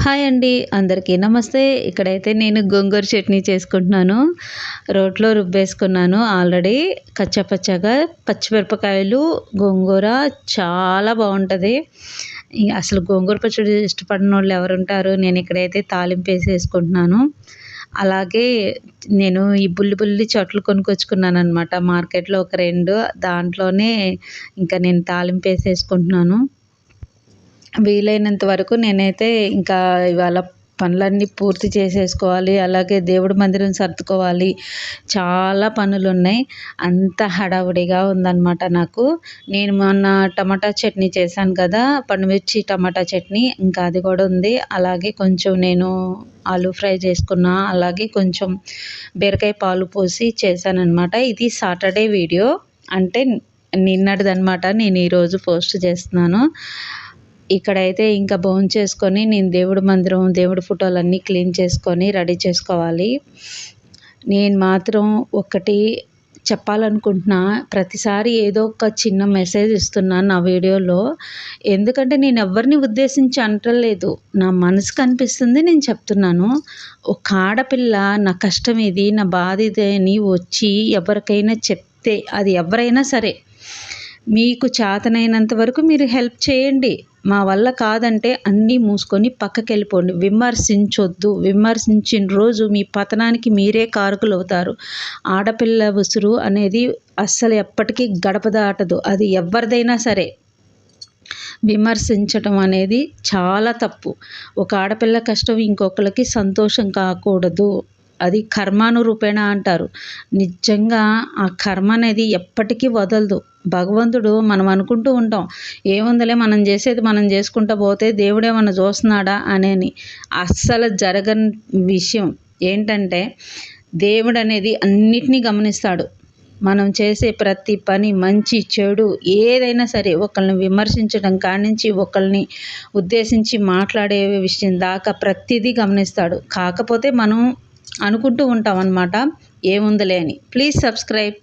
Hi అండి, అందరికీ నమస్తే. ఇక్కడైతే నేను గోంగూర చట్నీ చేసుకుంటున్నాను. రోట్లో రుబ్బేసుకున్నాను ఆల్రెడీ కచ్చాపచ్చాగా. పచ్చిమిరపకాయలు, గోంగూర చాలా బాగుంటుంది. అసలు గోంగూర పచ్చడి ఇష్టపడినోళ్ళు ఎవరుంటారు? నేను ఇక్కడైతే తాలింపు వేసేసుకుంటున్నాను. అలాగే నేను ఈ బుల్లి బుల్లి చెట్లు కొనుక్కొచ్చుకున్నాను అనమాట మార్కెట్లో ఒక 2. దాంట్లోనే ఇంకా నేను తాలింపు వేసేసుకుంటున్నాను. వీలైనంత వరకు నేనైతే ఇంకా ఇవాళ పనులన్నీ పూర్తి చేసేసుకోవాలి. అలాగే దేవుడి మందిరం సర్దుకోవాలి. చాలా పనులున్నాయి. అంత హడావుడిగా ఉందన్నమాట నాకు. నేను మొన్న టమాటా చట్నీ చేశాను కదా! పండుమిర్చి టమాటా చట్నీ, ఇంకా అది కూడా ఉంది. అలాగే కొంచెం నేను ఆలూ ఫ్రై చేసుకున్నా. అలాగే కొంచెం బీరకాయ పాలు పోసి చేశాననమాట. ఇది సాటర్డే వీడియో, అంటే నిన్నటిదనమాట. నేను ఈరోజు పోస్ట్ చేస్తున్నాను. ఇక్కడైతే ఇంకా భోంచేసుకొని నేను దేవుడి మందిరం, దేవుడి ఫోటోలన్నీ క్లీన్ చేసుకొని రెడీ చేసుకోవాలి. నేను మాత్రం ఒకటి చెప్పాలనుకుంటున్నా. ప్రతిసారి ఏదో ఒక చిన్న మెసేజ్ ఇస్తున్నాను నా వీడియోలో. ఎందుకంటే నేను ఎవరిని ఉద్దేశించి అంటలేదు. నా మనసుకు అనిపిస్తుంది, నేను చెప్తున్నాను. ఒక ఆడపిల్ల నా కష్టం ఇది, నా బాధ ఇది అని వచ్చి ఎవరికైనా చెప్తే, అది ఎవరైనా సరే, మీకు చేతనైనంత వరకు మీరు హెల్ప్ చేయండి. మా వల్ల కాదంటే అన్నీ మూసుకొని పక్కకెళ్ళిపోండి. విమర్శించొద్దు. విమర్శించిన రోజు మీ పతనానికి మీరే కారకులు అవుతారు. ఆడపిల్ల ఉసురు అనేది అస్సలు ఎప్పటికీ గడప దాటదు. అది ఎవరిదైనా సరే. విమర్శించటం అనేది చాలా తప్పు. ఒక ఆడపిల్ల కష్టం ఇంకొకరికి సంతోషం కాకూడదు. అది కర్మానురూపేణ అంటారు. నిజంగా ఆ కర్మ అనేది ఎప్పటికీ వదలదు. భగవంతుడు మనం అనుకుంటూ ఉంటాం, ఏముందిలే మనం చేసేది మనం చేసుకుంటూ పోతే దేవుడేమన్నా చూస్తున్నాడా అనేని. అస్సలు జరగని విషయం ఏంటంటే, దేవుడు అనేది అన్నిటినీ గమనిస్తాడు. మనం చేసే ప్రతి పని, మంచి చెడు ఏదైనా సరే, ఒకళ్ళని విమర్శించడం కానించి ఒకళ్ళని ఉద్దేశించి మాట్లాడే విషయం దాకా ప్రతిదీ గమనిస్తాడు. కాకపోతే మనం అనుకుంటూ ఉంటాం అన్నమాట, ఏముందిలే అని. Please subscribe.